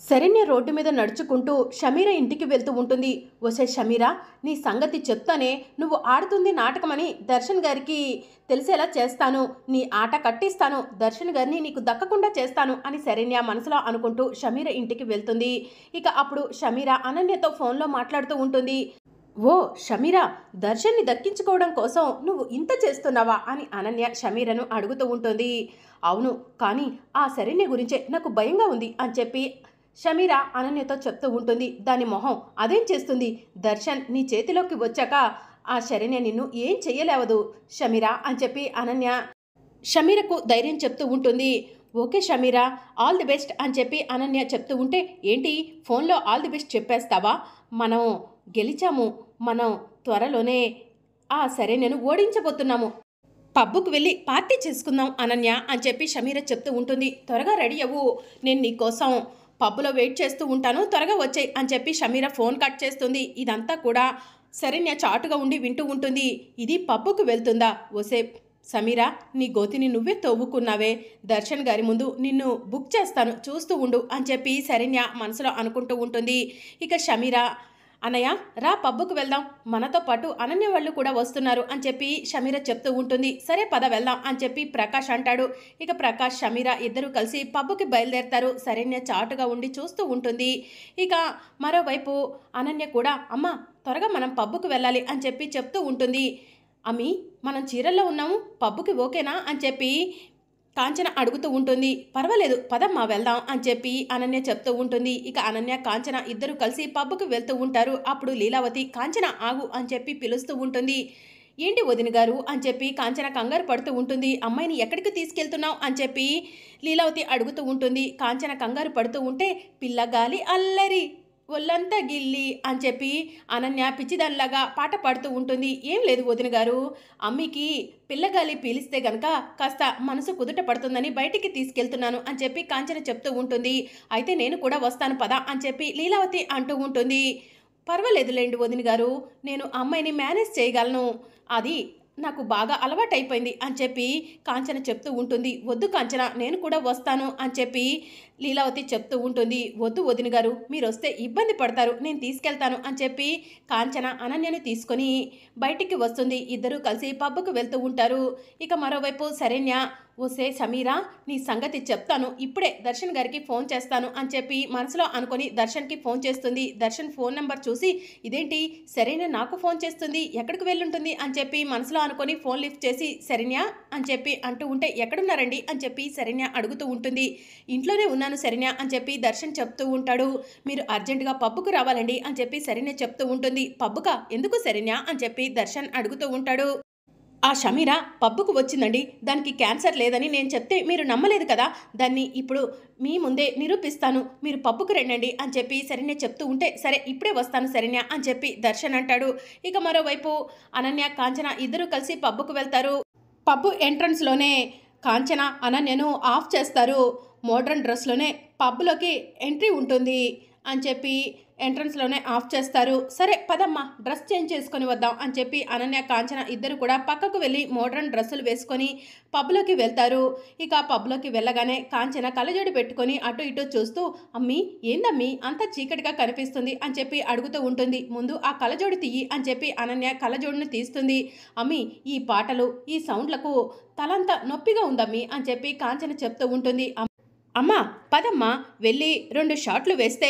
Saranya road మీద నడుచుకుంటూ షమీర ఇంటికి వెళ్తూ ఉంటుంది. ఒసే షమీర, నీ సంగతి చెప్తానే. నువ్వు ఆడుతుంది నాటకమని దర్శన్ గారికి తెలిసేలా చేస్తాను. నీ ఆట కట్టిస్తాను. దర్శన్ గారిని నీకు దక్కకుండా చేస్తాను అని శరణ్య మనసులో అనుకుంటూ షమీర ఇంటికి వెళ్తుంది. ఇక అప్పుడు షమీర అనన్యతో ఫోన్లో మాట్లాడుతూ ఉంటుంది. ఓ షమీరా, దర్శన్ని దక్కించుకోవడం కోసం నువ్వు ఇంత చేస్తున్నావా అని అనన్య షమీరను అడుగుతూ ఉంటుంది. అవును, కానీ ఆ శరణ్య గురించే నాకు భయంగా ఉంది అని చెప్పి షమీర అనన్యతో చెప్తూ ఉంటుంది. దాని మొహం అదేం చేస్తుంది? దర్శన్ నీ చేతిలోకి వచ్చాక ఆ శరణ్య నిన్ను ఏం చెయ్యలేవదు షమీర అని చెప్పి అనన్య షమీరకు ధైర్యం చెప్తూ ఉంటుంది. Okay Shamira, all the best అని చెప్పి అనన్య చెప్తూ ఉంటే, ఏంటి ఫోన్లో ఆల్ ది బెస్ట్ చెప్పేస్తావా? మనం గెలిచాము. మనం త్వరలోనే ఆ సరే నేను ఓడించబోతున్నాము. పబ్బుకు వెళ్ళి పార్టీ చేసుకుందాం అనన్య అని చెప్పి షమీర చెప్తూ ఉంటుంది. త్వరగా రెడీ అవ్వు, నేను నీకోసం పబ్బులో వెయిట్ చేస్తూ ఉంటాను, త్వరగా వచ్చేయి అని చెప్పి షమీర ఫోన్ కట్ చేస్తుంది. ఇదంతా కూడా శరణ్య చాటుగా ఉండి వింటూ ఉంటుంది. ఇది పబ్బుకు వెళ్తుందా? ఓసే సమీరా, నీ గోతిని నువ్వే తవ్వుకున్నావే. దర్శన్ గారి ముందు నిన్ను బుక్ చేస్తాను, చూస్తూ ఉండు అని చెప్పి శరణ్య మనసులో అనుకుంటూ ఉంటుంది. ఇక షమీరా, అన్నయ్య రా పబ్బుకు వెళ్దాం, మనతో పాటు అనన్య వాళ్ళు కూడా వస్తున్నారు అని చెప్పి షమీర చెప్తూ ఉంటుంది. సరే పద వెళ్దాం అని చెప్పి ప్రకాష్ అంటాడు. ఇక ప్రకాష్ షమీర ఇద్దరూ కలిసి పబ్బుకి బయలుదేరతారు. శరణ్య చాటుగా ఉండి చూస్తూ ఉంటుంది. ఇక మరోవైపు అనన్య కూడా అమ్మ త్వరగా మనం పబ్బుకు వెళ్ళాలి అని చెప్పి చెప్తూ ఉంటుంది. అమ్మి, మనం చీరల్లో ఉన్నాము, పబ్బుకి ఓకేనా అని చెప్పి కాంచన అడుగుతూ ఉంటుంది. పర్వాలేదు పదమ్మా వెళ్దాం అని చెప్పి అనన్య చెప్తూ ఉంటుంది. ఇక అనన్య కాంచన ఇద్దరు కలిసి పబ్బుకు వెళ్తూ ఉంటారు. అప్పుడు లీలావతి కాంచన ఆగు అని చెప్పి పిలుస్తూ ఉంటుంది. ఏంటి వదిన గారు అని చెప్పి కాంచన కంగారు పడుతూ ఉంటుంది. అమ్మాయిని ఎక్కడికి తీసుకెళ్తున్నావు అని చెప్పి లీలావతి అడుగుతూ ఉంటుంది. కాంచన కంగారు పడుతూ ఉంటే పిల్లగాలి అల్లరి ఒళ్ళంతా గిల్లి అని చెప్పి అనన్య పిచ్చిదానిలాగా పాట పాడుతూ ఉంటుంది. ఏం లేదు వదిన గారు, అమ్మికి పిల్లగాలి పీలిస్తే గనక కాస్త మనసు కుదుట పడుతుందని బయటికి తీసుకెళ్తున్నాను అని చెప్పి కాంచన చెప్తూ ఉంటుంది. అయితే నేను కూడా వస్తాను పదా అని చెప్పి లీలావతి అంటూ ఉంటుంది. పర్వాలేదులేండి వదిన గారు, నేను అమ్మాయిని మేనేజ్ చేయగలను, అది నాకు బాగా అలవాటైపోయింది అని చెప్పి కాంచన చెప్తూ ఉంటుంది. వద్దు కాంచన, నేను కూడా వస్తాను అని చెప్పి లీలావతి చెప్తూ ఉంటుంది. వద్దు వదిన గారు, మీరు వస్తే ఇబ్బంది పడతారు, నేను తీసుకెళ్తాను అని చెప్పి కాంచన అనన్యను తీసుకొని బయటికి వస్తుంది. ఇద్దరూ కలిసి పబ్బుకు వెళ్తూ ఉంటారు. ఇక మరోవైపు శరణ్య, ఓసే సమీరా, నీ సంగతి చెప్తాను, ఇప్పుడే దర్శన్ గారికి ఫోన్ చేస్తాను అని చెప్పి మనసులో అనుకొని దర్శన్కి ఫోన్ చేస్తుంది. దర్శన్ ఫోన్ నెంబర్ చూసి ఇదేంటి శరణ్య నాకు ఫోన్ చేస్తుంది, ఎక్కడికి వెళ్ళుంటుంది అని చెప్పి మనసులో అనుకొని ఫోన్ లిఫ్ట్ చేసి శరణ్య అని చెప్పి అంటూ ఉంటే, ఎక్కడున్నారండి అని చెప్పి శరణ్య అడుగుతూ ఉంటుంది. ఇంట్లోనే ఉన్నాను శరణ్య అని చెప్పి దర్శన్ చెప్తూ ఉంటాడు. మీరు అర్జెంటుగా పబ్బుకు రావాలండి అని చెప్పి శరణ్య చెప్తూ ఉంటుంది. పబ్బుకా ఎందుకు శరణ్య అని చెప్పి దర్శన్ అడుగుతూ ఉంటాడు. ఆ షమీర పబ్బుకు వచ్చిందండి, దానికి క్యాన్సర్ లేదని నేను చెప్తే మీరు నమ్మలేదు కదా, దాన్ని ఇప్పుడు మీ ముందే నిరూపిస్తాను, మీరు పబ్బుకు రండి అని చెప్పి శరణ్య చెప్తూ ఉంటే, సరే ఇప్పుడే వస్తాను శరణ్య అని చెప్పి దర్శన్ అంటాడు. ఇక మరోవైపు అనన్య కాంచన ఇద్దరూ కలిసి పబ్బుకు వెళ్తారు. పబ్బు ఎంట్రన్స్లోనే కాంచన అనన్యను ఆఫ్ చేస్తారు. మోడ్రన్ డ్రెస్లోనే పబ్లోకి ఎంట్రీ ఉంటుంది అని చెప్పి ఎంట్రన్స్లోనే ఆఫ్ చేస్తారు. సరే పదమ్మా డ్రెస్ చేంజ్ చేసుకొని వద్దాం అని చెప్పి అనన్య కాంచన ఇద్దరు కూడా పక్కకు వెళ్ళి మోడ్రన్ డ్రెస్సులు వేసుకొని పబ్లోకి వెళ్తారు. ఇక పబ్లోకి వెళ్ళగానే కాంచన కళ్ళజోడు పెట్టుకొని అటు ఇటు చూస్తూ, అమ్మి ఏందమ్మి అంత చీకటిగా కనిపిస్తుంది అని చెప్పి అడుగుతూ ఉంటుంది. ముందు ఆ కళ్ళజోడు తీయి అని చెప్పి అనన్య కళ్ళజోడును తీస్తుంది. అమ్మి ఈ పాటలు ఈ సౌండ్లకు తలంతా నొప్పిగా ఉందమ్మి అని చెప్పి కాంచన చెప్తూ ఉంటుంది. అమ్మా పదమ్మా వెళ్ళి 2 షాట్లు వేస్తే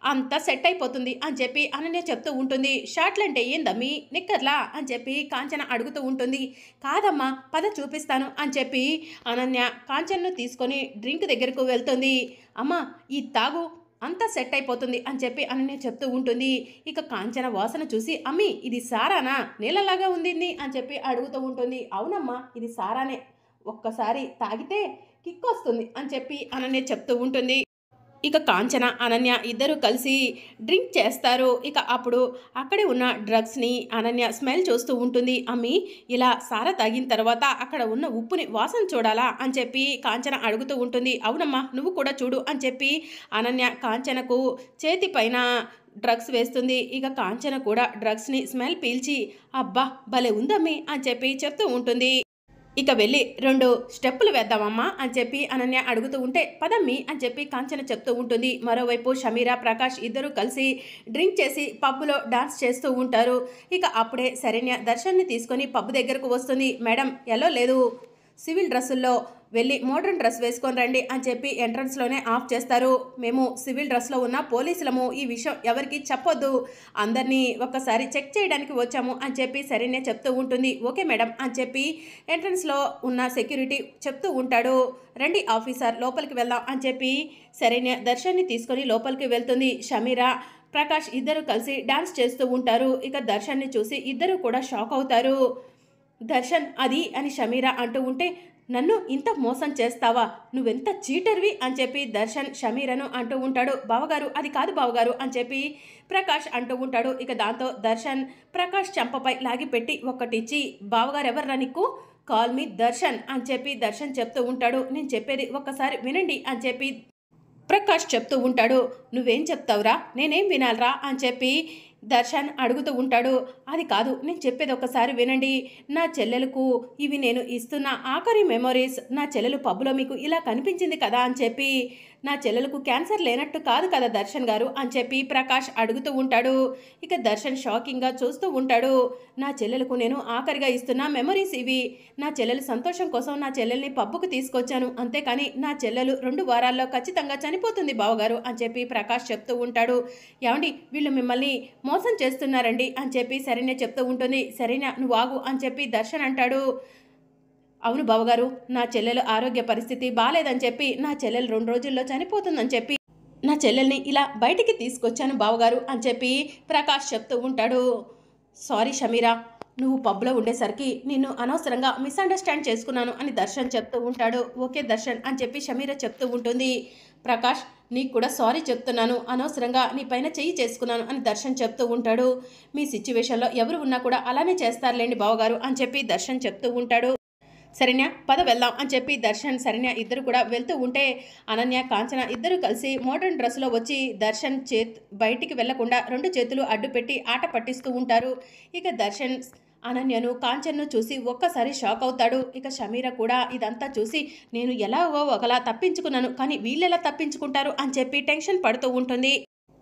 అంతా సెట్ అయిపోతుంది అని చెప్పి అనన్య చెప్తూ ఉంటుంది. షాట్లు అంటే ఏందమ్మీ, నిక్కర్లా అని చెప్పి కాంచన అడుగుతూ ఉంటుంది. కాదమ్మా పద చూపిస్తాను అని చెప్పి అనన్య కాంచనను తీసుకొని డ్రింక్ దగ్గరకు వెళ్తుంది. అమ్మా ఈ తాగు అంతా సెట్ అయిపోతుంది అని చెప్పి అనన్య చెప్తూ ఉంటుంది. ఇక కాంచన వాసన చూసి, అమ్మి ఇది సారానా, నీళ్ళలాగా ఉంది అని చెప్పి అడుగుతూ ఉంటుంది. అవునమ్మా ఇది సారానే, ఒక్కసారి తాగితే కిక్ వస్తుంది అని చెప్పి అనన్య చెప్తూ ఉంటుంది. ఇక కాంచన అనన్య ఇద్దరు కలిసి డ్రింక్ చేస్తారు. ఇక అప్పుడు అక్కడే ఉన్న డ్రగ్స్ని అనన్య స్మెల్ చూస్తూ ఉంటుంది. అమ్మి ఇలా సారా తాగిన తర్వాత అక్కడ ఉన్న ఉప్పుని వాసన చూడాలా అని చెప్పి కాంచన అడుగుతూ ఉంటుంది. అవునమ్మా నువ్వు కూడా చూడు అని చెప్పి అనన్య కాంచనకు చేతి పైన డ్రగ్స్ వేస్తుంది. ఇక కాంచన కూడా డ్రగ్స్ని స్మెల్ పీల్చి, అబ్బా భలే ఉందమ్మి అని చెప్పి చెప్తూ ఉంటుంది. ఇక వెళ్ళి 2 స్టెప్పులు వేద్దామమ్మా అని చెప్పి అనన్య అడుగుతూ ఉంటే పదమ్మి అని చెప్పి కాంచన చెప్తూ ఉంటుంది. మరోవైపు షమీరా, ప్రకాష్ ఇద్దరూ కలిసి డ్రింక్ చేసి పబ్లో డాన్స్ చేస్తూ ఉంటారు. ఇక అప్పుడే శరణ్య దర్శన్ని తీసుకొని పబ్ దగ్గరకు వస్తుంది. మేడం ఎల్లో లేదు, సివిల్ డ్రెస్సుల్లో వెళ్ళి మోడర్న్ డ్రెస్ వేసుకొని రండి అని చెప్పి ఎంట్రన్స్లోనే ఆఫ్ చేస్తారు. మేము సివిల్ డ్రెస్లో ఉన్న పోలీసులము, ఈ విషయం ఎవరికి చెప్పొద్దు, అందరినీ ఒక్కసారి చెక్ చేయడానికి వచ్చాము అని చెప్పి శరణ్య చెప్తూ ఉంటుంది. ఓకే మేడం అని చెప్పి ఎంట్రన్స్లో ఉన్న సెక్యూరిటీ చెప్తూ ఉంటాడు. రండి ఆఫీసర్ లోపలికి వెళ్దాం అని చెప్పి శరణ్య దర్శన్ని తీసుకొని లోపలికి వెళ్తుంది. షమీరా, ప్రకాష్ ఇద్దరు కలిసి డాన్స్ చేస్తూ ఉంటారు. ఇక దర్శన్ని చూసి ఇద్దరు కూడా షాక్ అవుతారు. దర్శన్ అది అని షమీరా అంటూ ఉంటే నన్ను ఇంత మోసం చేస్తావా, నువ్వెంత చీటర్వి అని చెప్పి దర్శన్ షమీరను అంటూ ఉంటాడు. బావగారు అది కాదు బావగారు అని చెప్పి ప్రకాష్ అంటూ ఉంటాడు. ఇక దాంతో దర్శన్ ప్రకాష్ చెంపపై లాగిపెట్టి ఒక్కటిచ్చి బావగారు ఎవర్రా నీకు, కాల్ మీ దర్శన్ అని చెప్పి దర్శన్ చెప్తూ ఉంటాడు. నేను చెప్పేది ఒక్కసారి వినండి అని చెప్పి ప్రకాష్ చెప్తూ ఉంటాడు. నువ్వేం చెప్తావురా, నేనేం వినాలరా అని చెప్పి దర్శన్ అడుగుతూ ఉంటాడు. అది కాదు, నేను చెప్పేది ఒకసారి వినండి. నా చెల్లెలకు ఇవి నేను ఇస్తున్న ఆఖరి మెమొరీస్. నా చెల్లెలు పబ్లో మీకు ఇలా కనిపించింది కదా అని చెప్పి, నా చెల్లెలకు క్యాన్సర్ లేనట్టు కాదు కదా దర్శన్ గారు అని చెప్పి ప్రకాష్ అడుగుతూ ఉంటాడు. ఇక దర్శన్ షాకింగ్గా చూస్తూ ఉంటాడు. నా చెల్లెలకు నేను ఆఖరిగా ఇస్తున్న మెమొరీస్ ఇవి. నా చెల్లెలు సంతోషం కోసం నా చెల్లెల్ని పబ్బుకు తీసుకొచ్చాను, అంతేకాని నా చెల్లెలు 2 వారాల్లో ఖచ్చితంగా చనిపోతుంది బావగారు అని చెప్పి ప్రకాష్ చెప్తూ ఉంటాడు. ఏమండి వీళ్ళు మిమ్మల్ని మోసం చేస్తున్నారండి అని చెప్పి శరణ్య చెప్తూ ఉంటుంది. శరణ్య నువ్వు ఆగు అని చెప్పి దర్శన్ అంటాడు. అవును బావగారు, నా చెల్లెలు ఆరోగ్య పరిస్థితి బాలేదని చెప్పి, నా చెల్లెలు 2 రోజుల్లో చనిపోతుందని చెప్పి నా చెల్లెల్ని ఇలా బయటికి తీసుకొచ్చాను బావగారు అని చెప్పి ప్రకాష్ చెప్తూ ఉంటాడు. సారీ షమీరా, నువ్వు పబ్లో ఉండేసరికి నిన్ను అనవసరంగా మిస్అండర్స్టాండ్ చేసుకున్నాను అని దర్శన్ చెప్తూ ఉంటాడు. ఓకే దర్శన్ అని చెప్పి షమీరా చెప్తూ ఉంటుంది. ప్రకాష్ నీకు కూడా సారీ చెప్తున్నాను, అనవసరంగా నీ పైన చెయ్యి చేసుకున్నాను అని దర్శన్ చెప్తూ ఉంటాడు. మీ సిచ్యువేషన్లో ఎవరు ఉన్నా కూడా అలానే చేస్తారులేండి బావగారు అని చెప్పి దర్శన్ చెప్తూ ఉంటాడు. శరణ్య పద వెళ్దాం అని చెప్పి దర్శన్ శరణ్య ఇద్దరు కూడా వెళ్తూ ఉంటే అనన్య, కాంచన ఇద్దరు కలిసి మోడర్న్ డ్రెస్లో వచ్చి దర్శన్ బయటికి వెళ్లకుండా 2 చేతులు అడ్డు పెట్టి ఆట పట్టిస్తూ ఉంటారు. ఇక దర్శన్ అనన్యను, కాంచన్ను చూసి ఒక్కసారి షాక్ అవుతాడు. ఇక షమీర కూడా ఇదంతా చూసి నేను ఎలాగో ఒకలా తప్పించుకున్నాను, కానీ వీళ్ళెలా తప్పించుకుంటారు అని చెప్పి టెన్షన్ పడుతూ ఉంటుంది.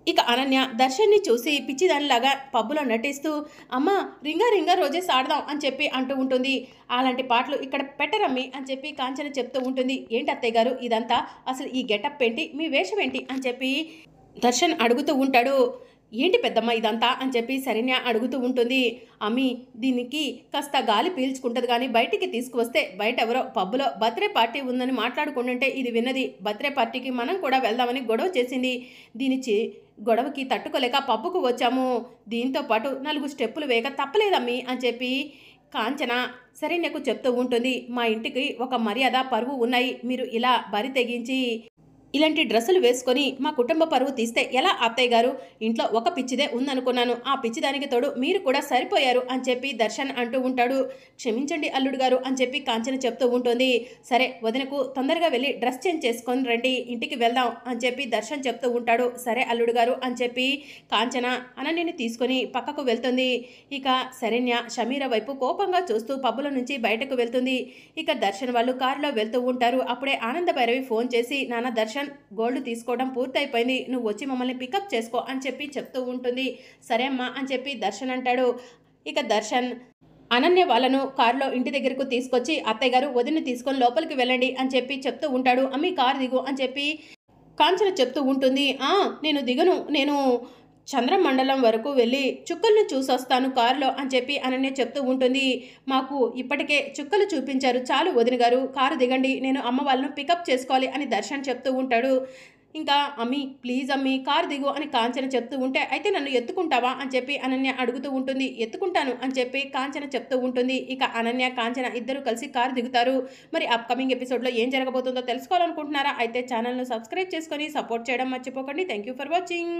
ఇక అనన్య దర్శన్ని చూసి పిచ్చిదానిలాగా పబ్బులో నటిస్తూ అమ్మా రింగా రింగా రోజెస్ ఆడదాం అని చెప్పి అంటూ ఉంటుంది. అలాంటి పాటలు ఇక్కడ పెట్టరమ్మి అని చెప్పి కాంచన చెప్తూ ఉంటుంది. ఏంటి అత్తయ్య గారు ఇదంతా, అసలు ఈ గెటప్ ఏంటి, మీ వేషం ఏంటి అని చెప్పి దర్శన్ అడుగుతూ ఉంటాడు. ఏంటి పెద్దమ్మ ఇదంతా అని చెప్పి శరణ్య అడుగుతూ ఉంటుంది. అమ్మి దీనికి కాస్త గాలి పీల్చుకుంటుంది, కానీ బయటికి తీసుకువస్తే బయట ఎవరో పబ్బులో బర్త్డే పార్టీ ఉందని మాట్లాడుకుంటుంటే ఇది విన్నది. బర్త్డే పార్టీకి మనం కూడా వెళ్దామని గొడవ చేసింది. గొడవకి తట్టుకోలేక పబ్బుకు వచ్చాము. దీంతో పాటు 4 స్టెప్పులు వేయక తప్పలేదమ్మి అని చెప్పి కాంచన శరణ్యకు చెప్తూ ఉంటుంది. మా ఇంటికి ఒక మర్యాద పరువు ఉన్నాయి, మీరు ఇలా బరి తెగించి ఇలాంటి డ్రెస్సులు వేసుకొని మా కుటుంబ పరువు తీస్తే ఎలా అత్తయ్య గారు, ఇంట్లో ఒక పిచ్చిదే ఉందనుకున్నాను, ఆ పిచ్చిదానికి తోడు మీరు కూడా సరిపోయారు అని చెప్పి దర్శన్ అంటూ ఉంటాడు. క్షమించండి అల్లుడు గారు అని చెప్పి కాంచన చెప్తూ ఉంటుంది. సరే వదినకు తొందరగా వెళ్ళి డ్రెస్ చేంజ్ చేసుకొని రండి, ఇంటికి వెళ్దాం అని చెప్పి దర్శన్ చెప్తూ ఉంటాడు. సరే అల్లుడు గారు అని చెప్పి కాంచన అనన్యని తీసుకొని పక్కకు వెళ్తుంది. ఇక శరణ్య షమీర వైపు కోపంగా చూస్తూ పబ్బుల నుంచి బయటకు వెళ్తుంది. ఇక దర్శన్ వాళ్ళు కారులో వెళ్తూ ఉంటారు. అప్పుడే ఆనంద భైరవి ఫోన్ చేసి నాన్న దర్శన్ గోల్డ్ తీసుకోవడం పూర్తయిపోయింది, నువ్వు వచ్చి మమ్మల్ని పికప్ చేసుకో అని చెప్పి చెప్తూ ఉంటుంది. సరే అమ్మా అని చెప్పి దర్శన్ అంటాడు. ఇక దర్శన్ అనన్య వాళ్ళను కారులో ఇంటి దగ్గరకు తీసుకొచ్చి అత్తయ్య గారు వదిన్ని తీసుకొని లోపలికి వెళ్ళండి అని చెప్పి చెప్తూ ఉంటాడు. అమ్మి కారు దిగు అని చెప్పి కాంచన చెప్తూ ఉంటుంది. నేను దిగను, నేను చంద్రమండలం వరకు వెళ్ళి చుక్కలను చూసొస్తాను కారులో అని చెప్పి అనన్య చెప్తూ ఉంటుంది. మాకు ఇప్పటికే చుక్కలు చూపించారు, చాలు వదిన గారు కారు దిగండి, నేను అమ్మ వాళ్ళను పికప్ చేసుకోవాలి అని దర్శన్ చెప్తూ ఉంటాడు. ఇంకా అమ్మి ప్లీజ్ అమ్మి కారు దిగు అని కాంచన చెప్తూ ఉంటే అయితే నన్ను ఎత్తుకుంటావా అని చెప్పి అనన్య అడుగుతూ ఉంటుంది. ఎత్తుకుంటాను అని చెప్పి కాంచన చెప్తూ ఉంటుంది. ఇక అనన్య కాంచన ఇద్దరు కలిసి కారు దిగుతారు. మరి అప్కమింగ్ ఎపిసోడ్లో ఏం జరగబోతుందో తెలుసుకోవాలనుకుంటున్నారా? అయితే ఛానల్ను సబ్స్క్రైబ్ చేసుకొని సపోర్ట్ చేయడం మర్చిపోకండి. Thank you for watching.